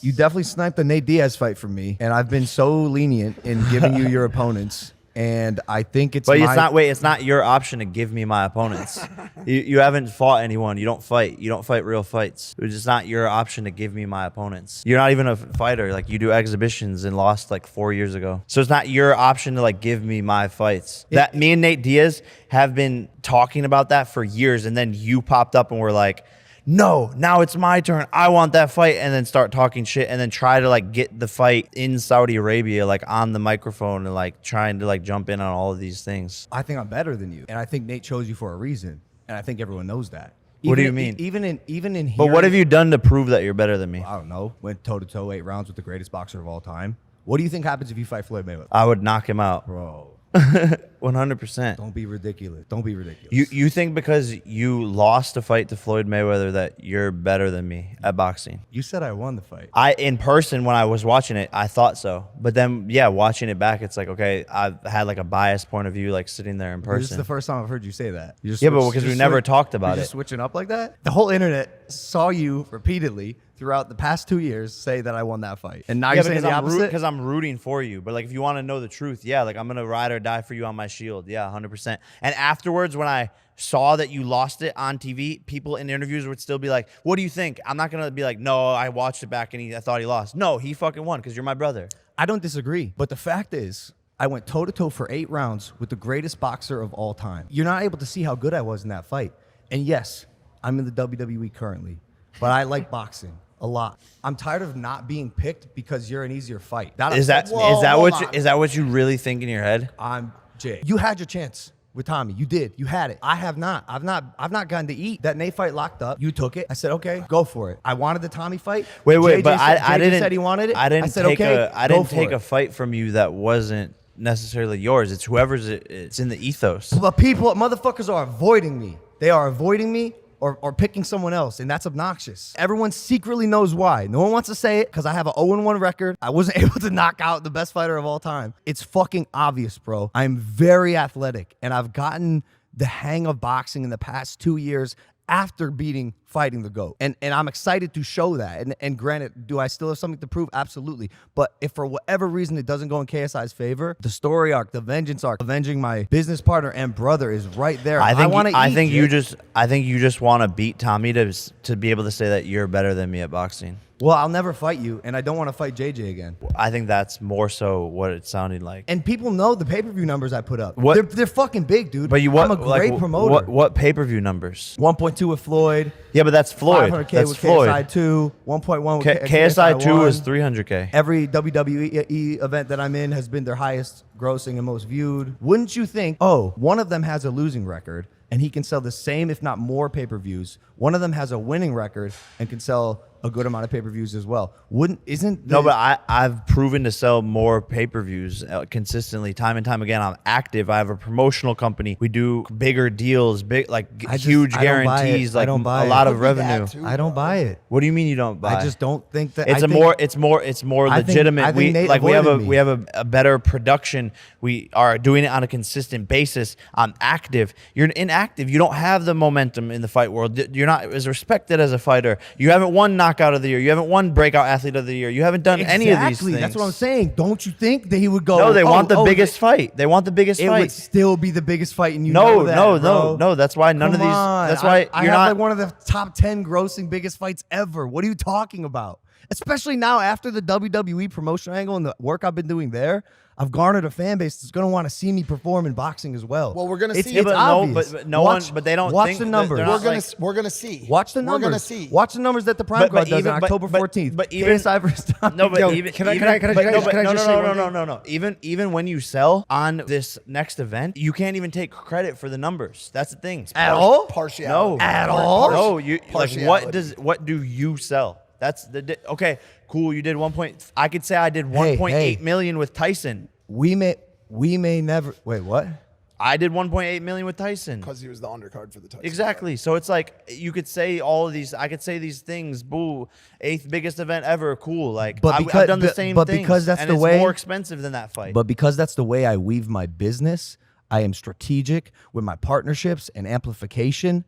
You definitely sniped the Nate Diaz fight from me, and I've been so lenient in giving you your opponents. And I think it's it's not your option to give me my opponents. You haven't fought anyone. You don't fight real fights. It's just not your option to give me my opponents. You're not even a fighter. Like, you do exhibitions and lost like 4 years ago. So it's not your option to like give me my fights. That me and Nate Diaz have been talking about that for years, and then you popped up and were like, no, now it's my turn. I want that fight. And then start talking shit and then try to like get the fight in Saudi Arabia, like on the microphone, and like trying to like jump in on all of these things. I think I'm better than you. And I think Nate chose you for a reason. And I think everyone knows that. What do you mean? Even in here. But what have you done to prove that you're better than me? I don't know. Went toe to toe 8 rounds with the greatest boxer of all time. What do you think happens if you fight Floyd Mayweather? I would knock him out. Bro. 100%. Don't be ridiculous. Don't be ridiculous. You think because you lost a fight to Floyd Mayweather that you're better than me at boxing? You said I won the fight. In person, when I was watching it, I thought so. But then, yeah, watching it back, it's like, okay, I've had like a biased point of view, like sitting there in person. This is the first time I've heard you say that. Yeah, but because we never talked about it. You're just switching up like that? The whole internet saw you repeatedly throughout the past 2 years say that I won that fight. And now you're saying the opposite? Because I'm rooting for you. But like, if you want to know the truth, yeah, like I'm going to ride or die for you on my shield. Yeah, 100%. And afterwards, when I saw that you lost it on TV, people in interviews would still be like, what do you think? I'm not going to be like, no, I watched it back and I thought he lost. No, he fucking won because you're my brother. I don't disagree. But the fact is, I went toe-to-toe for 8 rounds with the greatest boxer of all time. You're not able to see how good I was in that fight. And yes, I'm in the WWE currently, but I like boxing a lot. I'm tired of not being picked because you're an easier fight. Is that what you really think in your head? I'm Jay. You had your chance with Tommy. You did. You had it. I have not. I've not gotten to eat. That Nate fight locked up. You took it. I said, okay, go for it. I wanted the Tommy fight. Wait, JJ but I didn't. Said he wanted it. I didn't said, take okay, I didn't take a fight from you that wasn't necessarily yours. It's whoever's. It's in the ethos. But motherfuckers are avoiding me. They are avoiding me. Or picking someone else, and that's obnoxious. Everyone secretly knows why. No one wants to say it because I have an 0-1 record. I wasn't able to knock out the best fighter of all time. It's fucking obvious, bro. I'm very athletic, and I've gotten the hang of boxing in the past 2 years after fighting the GOAT. And I'm excited to show that. And granted, do I still have something to prove? Absolutely. But if for whatever reason it doesn't go in KSI's favor, the story arc, the vengeance arc, avenging my business partner and brother is right there. I think you just want to beat Tommy to be able to say that you're better than me at boxing. Well, I'll never fight you, and I don't want to fight JJ again. I think that's more so what it sounded like. And people know the pay-per-view numbers I put up. They're fucking big, dude. But I'm a great promoter. What pay-per-view numbers? 1.2 with Floyd. Yeah, but that's Floyd. 500K that's with Floyd. KSI 2. 1.1 with KSI 2 is 300K. Every WWE event that I'm in has been their highest grossing and most viewed. Wouldn't you think, one of them has a losing record, and he can sell the same, if not more, pay-per-views. One of them has a winning record and can sell a good amount of pay-per-views as well. No, but I've proven to sell more pay-per-views consistently, time and time again. I'm active. I have a promotional company. We do bigger deals, huge guarantees, like a lot of revenue. I don't buy it. What do you mean you don't buy? I just don't think that. It's more legitimate. We have a better production. We are doing it on a consistent basis. I'm active. You're inactive. You don't have the momentum in the fight world. You're not as respected as a fighter. You haven't won knockout of the year. You haven't won breakout athlete of the year. You haven't done any of these things. That's what I'm saying. Don't you think that he would go? No, they want the biggest fight. They want the biggest fight. It would still be the biggest fight, and No. That's why none of these. That's why I have like one of the top 10 grossing biggest fights ever. What are you talking about? Especially now after the WWE promotional angle and the work I've been doing there. I've garnered a fan base that's going to want to see me perform in boxing as well. Well, we're going to see. It's obvious. But they don't watch think the numbers. We're going to see. Watch the numbers. We're going to see. Watch the numbers that the Prime Card does on October 14th. But even KSI versus Tommy. No, but even can I just say no. Even when you sell on this next event, you can't even take credit for the numbers. That's the thing. At all? Partiality. No. At all? No. You like what do you sell? That's the okay. Cool. You did 1. I could say I did 1.8 million with Tyson. We may never. Wait, what? I did 1.8 million with Tyson because he was the undercard for the Tyson. Exactly. So it's like you could say all of these. I could say these things. Boo, 8th biggest event ever. Cool. Like, I've done the same thing. But because that's and the way, it's more expensive than that fight. But because that's the way I weave my business, I am strategic with my partnerships and amplification.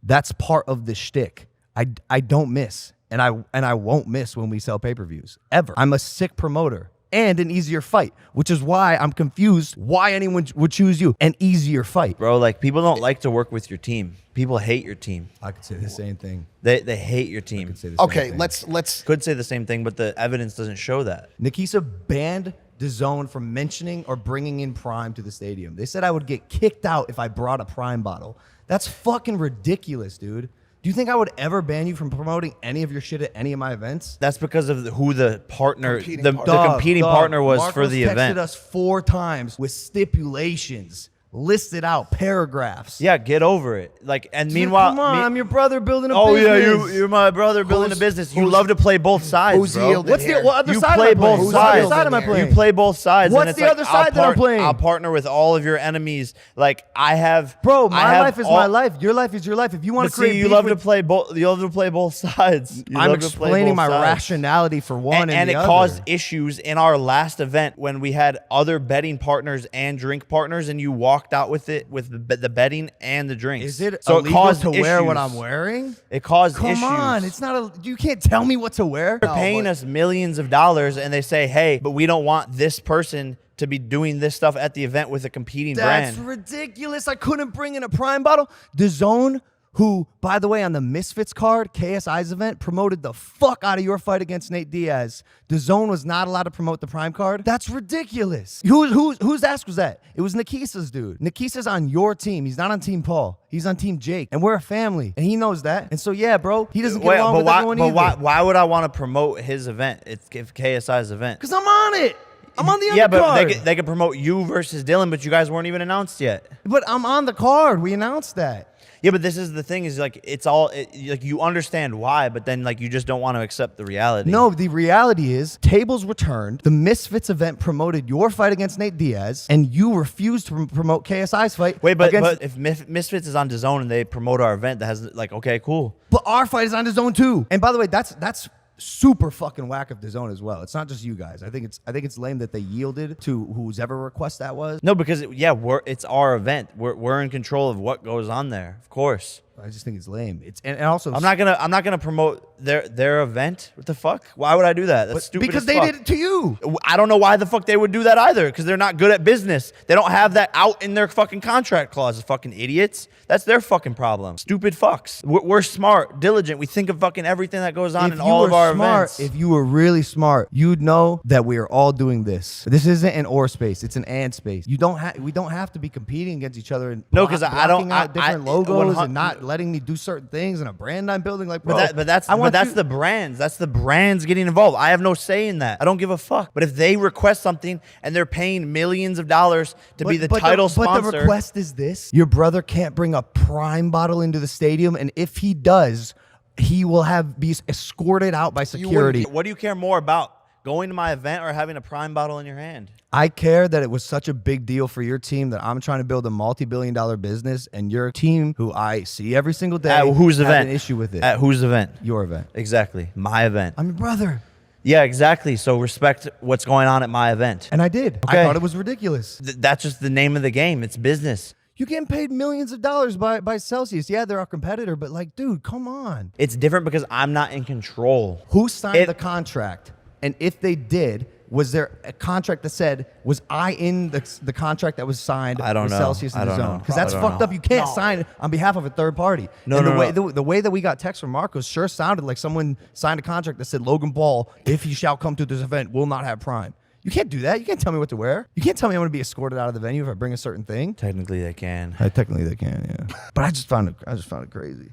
That's part of the shtick. I don't miss. and I won't miss when we sell pay-per-views ever. I'm a sick promoter and an easier fight, which is why I'm confused why anyone would choose you. An easier fight. Bro, like, people don't like to work with your team. People hate your team. I could say the same thing. They hate your team. I could say the same Okay, thing. let's. Could say the same thing, but the evidence doesn't show that. Nikisa banned DAZN from mentioning or bringing in Prime to the stadium. They said I would get kicked out if I brought a Prime bottle. That's fucking ridiculous, dude. Do you think I would ever ban you from promoting any of your shit at any of my events? That's because of who the partner, Competing the partner. competing partner was for Marcos the texted event. us 4 times with stipulations, listed out paragraphs. Yeah, get over it. Like, and Dude, meanwhile, come on, I'm your brother building a oh yeah, business. you're my brother building a business. You who's- love to play both sides, who's bro. yielded What's the here? what other You side play am I playing? both What other sides. side am I You playing? You play both sides. What's and it's the like, other side that I'm playing? I'll partner with all of your enemies. Like, I have, Bro, I my have life is all- my life. Your life is your life. If you want But to create see, you beef love with- to play both. You love to play both sides. You I'm love to play explaining both my sides. rationality for one And the it other. caused issues in our last event when we had other betting partners and drink partners, and you walked out with it with the betting and the drinks. Is it so illegal caused to wear what issues. I'm wearing? It caused Come issues. on, it's not a. You can't tell me what to wear. They're paying us millions of dollars, and they say, "Hey, but we don't want this person to be doing this stuff at the event with a competing That's brand." ridiculous. I couldn't bring in a Prime bottle. DAZN, who, by the way, on the Misfits card, KSI's event, promoted the fuck out of your fight against Nate Diaz. DAZN was not allowed to promote the Prime card. That's ridiculous. Whose ass was that? It was Nikisa's, dude. Nikisa's on your team. He's not on Team Paul. He's on Team Jake. And we're a family. And he knows that. And so, yeah, bro, he doesn't get along with everyone either. why would I want to promote his event? It's KSI's event. Because I'm on it. I'm on the undercard. Yeah, but they could promote you versus Dylan, but you guys weren't even announced yet. But I'm on the card. We announced that. Yeah, but this is the thing is like it's all like you understand why, but then like you just don't want to accept the reality. No, the reality is tables were turned. The Misfits event promoted your fight against Nate Diaz, and you refused to promote KSI's fight. Wait, but against, if Misfits is on DAZN and they promote our event, that has like okay, cool. but our fight is on DAZN too. And by the way, that's super fucking whack of DAZN as well. It's not just you guys. I think it's lame that they yielded to whoever request that was. No, because it's our event. We're in control of what goes on there, of course. I just think it's lame. It's and also I'm not gonna promote their event. What the fuck? Why would I do that? That's stupid. because as they fuck. did it to you. I don't know why the fuck they would do that either. Because they're not good at business. They don't have that out in their fucking contract clauses. Fucking idiots. That's their fucking problem. Stupid fucks. We're smart, diligent. We think of fucking everything that goes on in all of our events. If you were really smart, you'd know that we are all doing this. This isn't an or space; it's an and space. We don't have to be competing against each other and No, 'cause I don't- blocking out different I- logos 100 and not letting me do certain things and a brand I'm building. Like, bro, But that's the brands. That's the brands getting involved. I have no say in that. I don't give a fuck. But if they request something and they're paying millions of dollars to be the title sponsor, But the request is this: your brother can't bring a Prime bottle into the stadium, and if he does, he will be escorted out by security. what do you care more about? Going to my event or having a Prime bottle in your hand? I care that it was such a big deal for your team that I'm trying to build a multi-billion-dollar business, and your team, who I see every single day, At whose have event? an issue with it. At whose event? Your event. Exactly. My event. I'm your brother. Yeah, exactly. So respect what's going on at my event. And I did. Okay. I thought it was ridiculous. That's just the name of the game. It's business. You're getting paid millions of dollars by Celsius. Yeah, they're our competitor, but like, dude, come on. It's different because I'm not in control. Who signed It- the contract? And if they did, was there a contract that said, was I in the contract that was signed I don't with know. Celsius I in the don't zone? know. Because that's I don't fucked know. up. You can't sign it on behalf of a third party. No, and no. the way that we got text from Marcos sure sounded like someone signed a contract that said Logan Paul, if he shall come to this event, will not have Prime. You can't do that. You can't tell me what to wear. You can't tell me I'm going to be escorted out of the venue if I bring a certain thing. Technically, they can. Technically, they can, yeah. But I just found it crazy.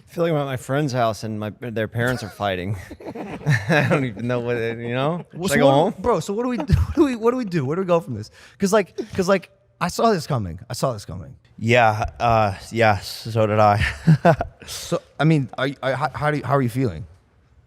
I feel like I'm at my friend's house and their parents are fighting. I don't even know what Should I go home? Bro, so what do we do? What do we do? Where do we go from this? Because I saw this coming. Yeah. So did I. So I mean, how are you feeling?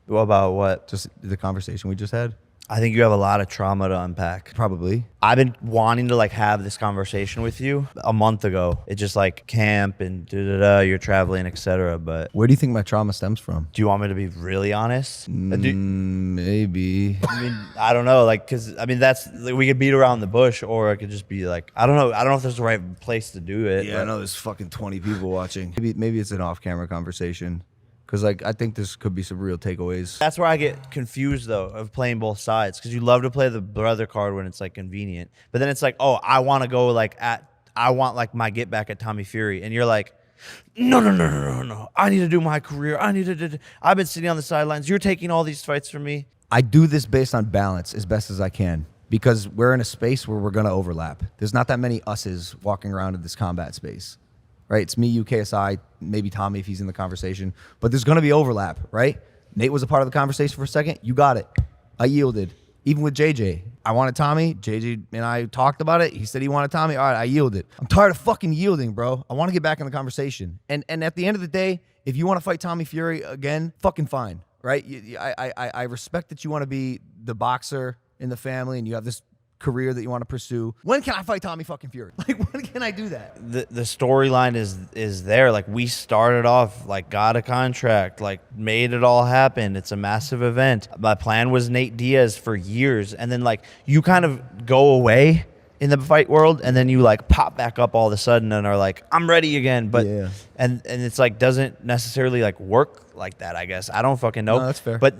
What about what? Just the conversation we just had. I think you have a lot of trauma to unpack. Probably. I've been wanting to like have this conversation with you a month ago. It's just like camp and you're traveling, etc. But Where do you think my trauma stems from? do you want me to be really honest? Maybe. I mean, I don't know. Like, cause I mean, that's like, we could beat around the bush, or it could just be like, I don't know. I don't know if there's the right place to do it. Yeah, I know there's fucking 20 people watching. Maybe it's an off-camera conversation. Because like I think this could be some real takeaways. That's where I get confused though of playing both sides, because you love to play the brother card when it's like convenient, but then it's like, oh, I want to go like I want like my get back at Tommy Fury, and you're like, no. I need to do my career. I've been sitting on the sidelines. You're taking all these fights from me. I do this based on balance as best as I can because we're in a space where we're gonna overlap. There's not that many us's walking around in this combat space. Right, it's me, you, KSI, maybe Tommy if he's in the conversation, but there's gonna be overlap, right? Nate was a part of the conversation for a second. You got it. I yielded. Even with JJ, I wanted Tommy. JJ and I talked about it. He said he wanted Tommy. All right, I yielded. I'm tired of fucking yielding, bro. I want to get back in the conversation. And at the end of the day, if you want to fight Tommy Fury again, fucking fine, right? I respect that you want to be the boxer in the family and you have this career that you want to pursue. When can I fight Tommy fucking Fury? Like, when can I do that? The storyline is there. Like, we started off, like, got a contract, like, made it all happen. It's a massive event. My plan was Nate Diaz for years, and then like you kind of go away in the fight world, and then you like pop back up all of a sudden and are like, I'm ready again. But Yeah. and it's like doesn't necessarily like work like that. I guess I don't fucking know. No, that's fair. But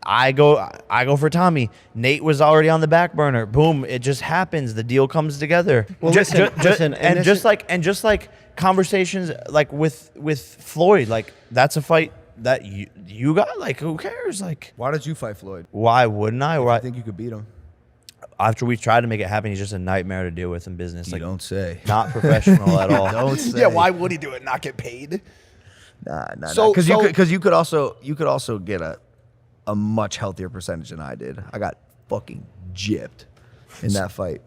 I go for Tommy. Nate was already on the back burner. Boom! It just happens. The deal comes together. Well, listen, and just like conversations like with Floyd, like that's a fight that you got. Like, who cares? Like, Why did you fight Floyd? why wouldn't I? I think you could beat him. After we tried to make it happen, he's just a nightmare to deal with in business. You Like, don't say. not professional at all. Don't say. Yeah, why would he do it? Not get paid? Nah. So- Because you could also get a much healthier percentage than I did. I got fucking gypped in that fight.